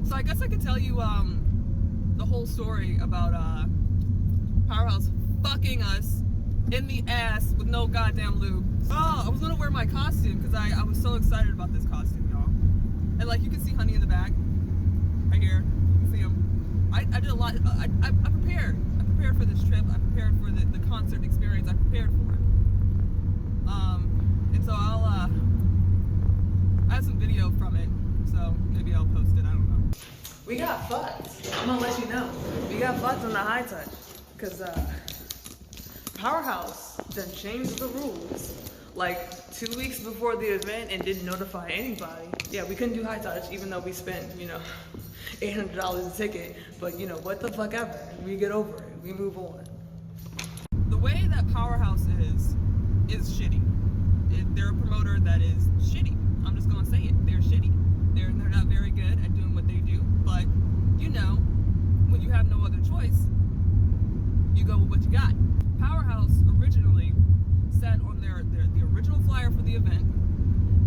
So I guess I could tell you the whole story about Powerhouse fucking us in the ass with no goddamn lube. Oh, I was gonna wear my costume because I was so excited about this costume, y'all. And like you can see Honey in the back, right here. You can see him. I did a lot. I prepared. I prepared for this trip. I prepared for the concert experience. I prepared for it. And so I have some video from it. So maybe I'll post it. I don't know. We got fucked. I'm gonna let you know. We got fucked on the Hitouch because Powerhouse done changed the rules like 2 weeks before the event and didn't notify anybody. Yeah, we couldn't do Hitouch even though we spent, you know, $800 a ticket. But you know, what the fuck ever. We get over it. We move on. The way that Powerhouse is shitty. They're a promoter that is shitty. I'm just gonna say it. They're shitty. They're not very good at doing what they do. But you know, when you have no other choice, you go with what you got. Powerhouse originally said on the original flyer for the event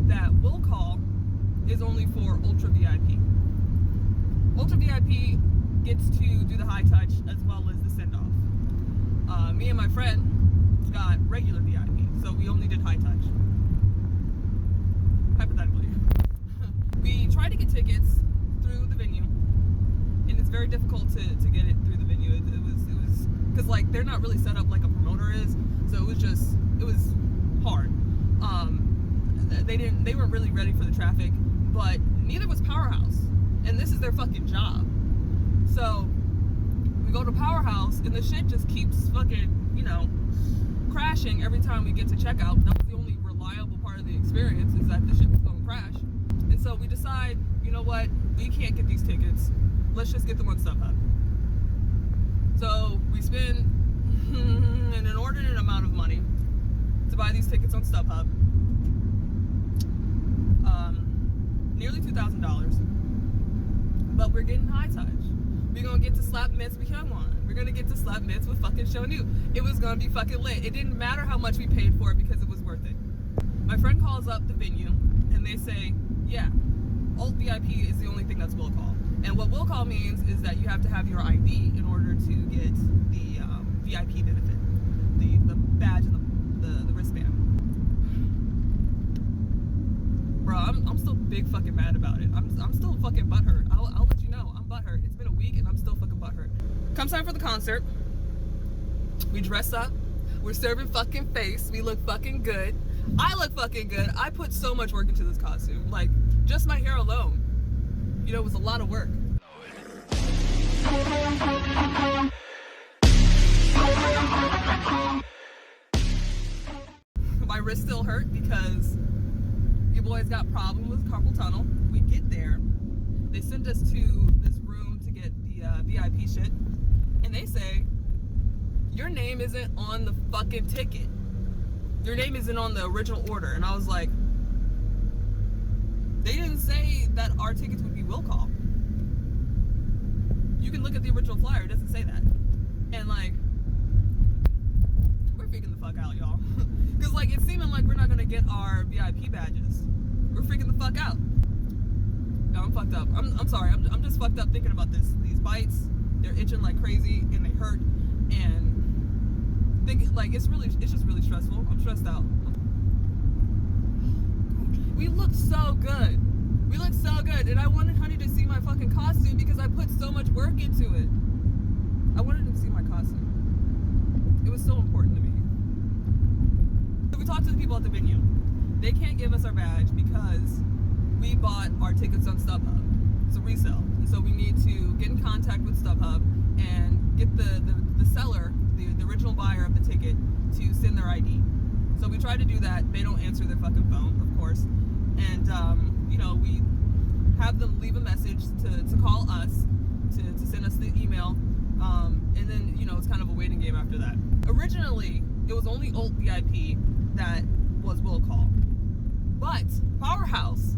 that will call is only for Ultra VIP. Ultra VIP gets to do the Hitouch as well as the send-off. Me and my friend got regular VIP, so we only did Hitouch. Hypothetically. We tried to get tickets through the venue, and it's very difficult to get it through the venue. It was because like they're not really set up like a promoter is, so it was hard. They weren't really ready for the traffic, but neither was Powerhouse, and this is their fucking job. So we go to Powerhouse, and the shit just keeps fucking, you know, crashing every time we get to checkout. That was the only reliable part of the experience, is that the shit was going to crash. And so we decide, you know what, we can't get these tickets. Let's just get them on StubHub. So we spend an inordinate amount of money to buy these tickets on StubHub. Nearly $2,000. But we're getting Hitouch. We're gonna get to slap mitts with Hyungwon. We're gonna get to slap mitts with fucking Shonu. It was gonna be fucking lit. It didn't matter how much we paid for it because it was worth it. My friend calls up the venue and they say, yeah, Alt VIP is the only thing that's will call. And what will call means is that you have to have your ID in order to get the VIP benefit, the badge and the wristband. Bro, I'm still big fucking mad about it. I'm still fucking butthurt. I'll let you know. I'm butthurt. It's been a week and I'm still fucking butthurt. Comes time for the concert. We dress up. We're serving fucking face. We look fucking good. I look fucking good. I put so much work into this costume. Like, just my hair alone. You know, it was a lot of work. My wrist still hurt because your boys got problems with carpal tunnel. We get there. They send us to this room to get the VIP shit. And they say, your name isn't on the fucking ticket. Your name isn't on the original order. And I was like, they didn't say that our tickets would be will call. You can look at the original flyer, it doesn't say that. And like, we're freaking the fuck out, y'all. Cause like, it's seeming like we're not gonna get our VIP badges. We're freaking the fuck out. No, I'm fucked up. I'm sorry, I'm just fucked up thinking about this. These bites, they're itching like crazy and they hurt. And thinking like, it's just really stressful. I'm stressed out. We looked so good. We looked so good. And I wanted Honey to see my fucking costume because I put so much work into it. I wanted him to see my costume. It was so important to me. So we talked to the people at the venue. They can't give us our badge because we bought our tickets on StubHub. It's a resale. And so we need to get in contact with StubHub and get the seller, the original buyer of the ticket, to send their ID. So we try to do that. They don't answer their fucking phone, of course. And, you know, we have them leave a message to call us, to send us the email. And then, you know, it's kind of a waiting game after that. Originally, it was only Alt VIP that was will call. But Powerhouse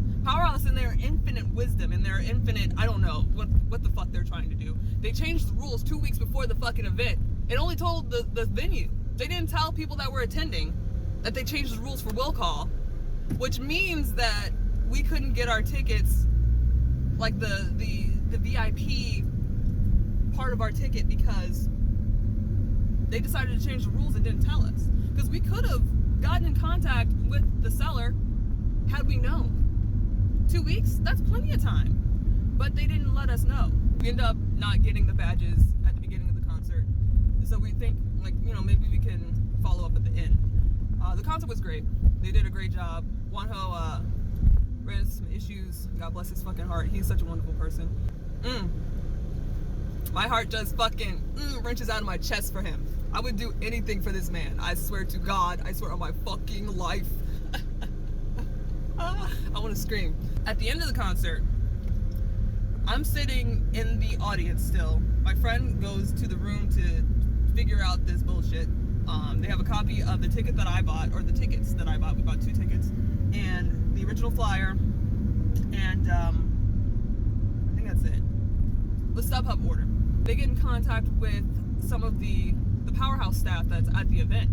in their infinite wisdom, in their infinite, I don't know what the fuck they're trying to do. They changed the rules 2 weeks before the fucking event. It only told the venue. They didn't tell people that were attending that they changed the rules for will call, which means that we couldn't get our tickets, like the the VIP part of our ticket because they decided to change the rules and didn't tell us. Because we could have gotten in contact with the seller had we known. 2 weeks? That's plenty of time. But they didn't let us know. We ended up not getting the badges at the beginning of the concert. So we think, like, you know, maybe we can follow up at the end. The concert was great. They did a great job. Wonho ran into some issues. God bless his fucking heart. He's such a wonderful person. My heart just fucking wrenches out of my chest for him. I would do anything for this man. I swear to God. I swear on my fucking life. I want to scream. At the end of the concert, I'm sitting in the audience still. My friend goes to the room to figure out this bullshit. They have a copy of the ticket that I bought, or the tickets that I bought. We bought 2 tickets, and the original flyer, and I think that's it. The StubHub order. They get in contact with some of the Powerhouse staff that's at the event.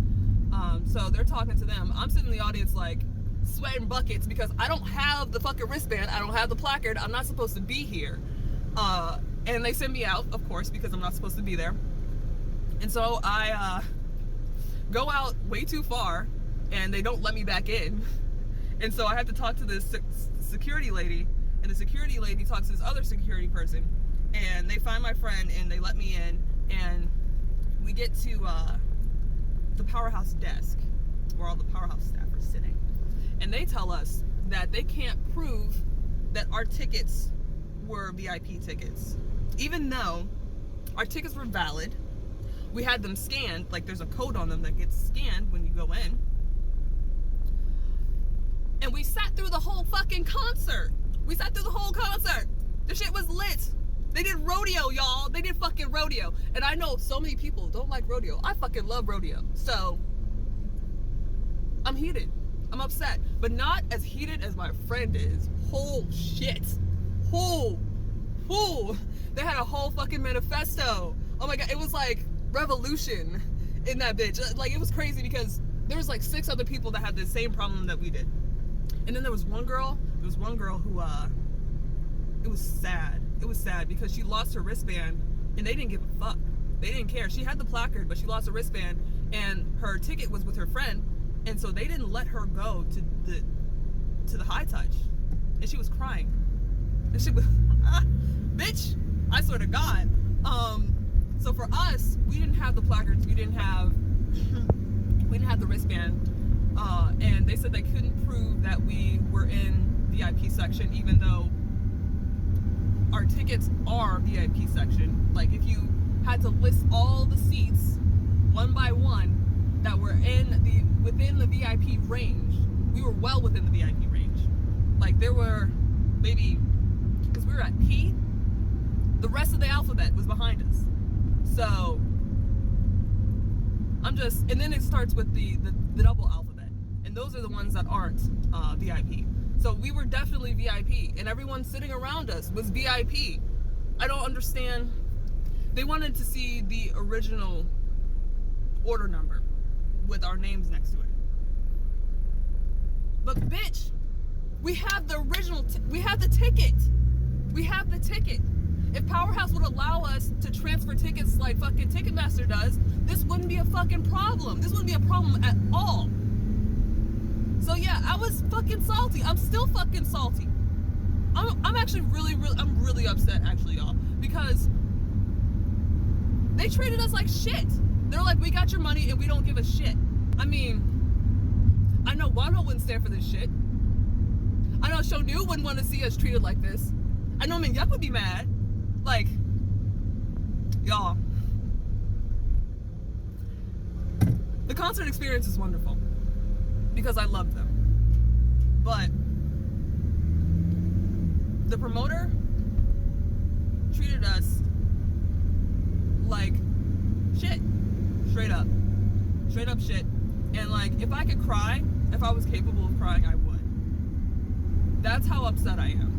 So they're talking to them. I'm sitting in the audience like sweating buckets because I don't have the fucking wristband. I don't have the placard. I'm not supposed to be here. And they send me out, of course, because I'm not supposed to be there. And so I go out way too far, and they don't let me back in. And so I have to talk to this security lady, and the security lady talks to this other security person, and they find my friend, and they let me in, and we get to the Powerhouse desk, where all the Powerhouse staff are sitting. And they tell us that they can't prove that our tickets were VIP tickets. Even though our tickets were valid, we had them scanned, like there's a code on them that gets scanned when you go in. And we sat through the whole fucking concert. We sat through the whole concert. The shit was lit. They did rodeo, y'all. They did fucking rodeo. And I know so many people don't like rodeo. I fucking love rodeo. So, I'm heated. I'm upset. But not as heated as my friend is. Whole shit. Whole. They had a whole fucking manifesto. Oh my God. It was like revolution in that bitch. Like, it was crazy because there was like 6 other people that had the same problem that we did. And then there was one girl who, it was sad. It was sad because she lost her wristband and they didn't give a fuck. They didn't care. She had the placard, but she lost her wristband and her ticket was with her friend. And so they didn't let her go to the Hitouch. And she was crying. And she was, bitch, I swear to God. So for us, we didn't have the placards. We didn't have the wristband. And they said they couldn't prove that we were in VIP section, even though our tickets are VIP section. Like, if you had to list all the seats one by one that were within the VIP range, we were well within the VIP range. Like, there were maybe, because we were at P, the rest of the alphabet was behind us. So and then it starts with the double alphabet, and those are the ones that aren't VIP. So we were definitely VIP, and everyone sitting around us was VIP. I don't understand. They wanted to see the original order number with our names next to it. But bitch, we have the original, we have the ticket. We have the ticket. If Powerhouse would allow us to transfer tickets like fucking Ticketmaster does, this wouldn't be a fucking problem. This wouldn't be a problem at all. So yeah, I was fucking salty. I'm still fucking salty. I'm actually I'm really upset actually, y'all, because they treated us like shit. They're like, we got your money and we don't give a shit. I mean, I know Wano wouldn't stand for this shit. I know Shonu wouldn't want to see us treated like this. I know Mingyuk would be mad. Like, y'all, the concert experience is wonderful because I love them. But the promoter treated us like shit. Straight up shit. And like, if I could cry, if I was capable of crying, I would. That's how upset I am.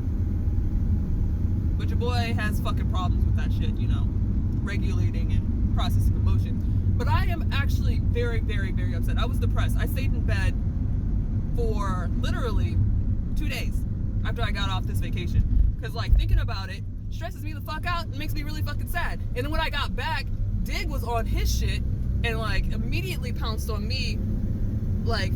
But your boy has fucking problems with that shit, you know, regulating and processing emotions. But I am actually very, very, very upset. I was depressed. I stayed in bed for literally 2 days after I got off this vacation. Because, like, thinking about it, stresses me the fuck out and makes me really fucking sad. And then when I got back, Dig was on his shit and like immediately pounced on me, like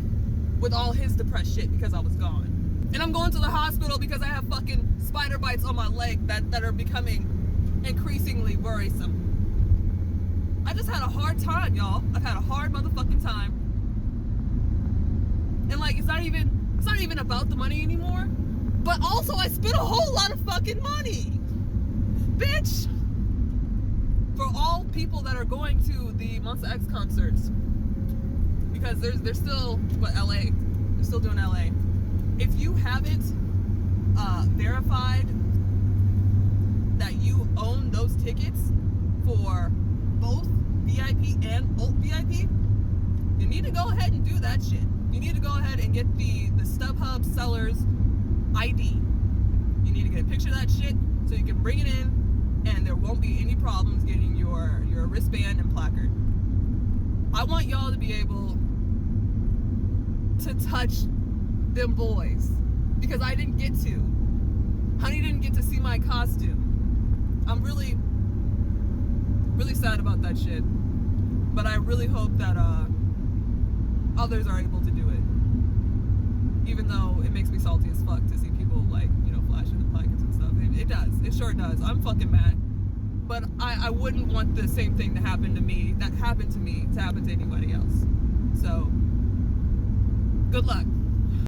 with all his depressed shit because I was gone. And I'm going to the hospital because I have fucking spider bites on my leg that are becoming increasingly worrisome. I just had a hard time, y'all. I've had a hard motherfucking time. And like it's not even about the money anymore. But also I spent a whole lot of fucking money. Bitch. For all people that are going to the Monsta X concerts. Because there's still LA. They're still doing LA. If you haven't verified that you own those tickets for both VIP and Alt VIP, you need to go ahead and do that shit. You need to go ahead and get the StubHub seller's ID. You need to get a picture of that shit so you can bring it in and there won't be any problems getting your wristband and placard. I want y'all to be able to touch them boys because I didn't get to. Honey didn't get to see my costume. I'm really, really sad about that shit. But I really hope that others are able to do it. Even though it makes me salty as fuck to see people like, flashing the placards and stuff. It does. It sure does. I'm fucking mad. But I wouldn't want the same thing to happen to me, that happened to me, to happen to anybody else. So, good luck.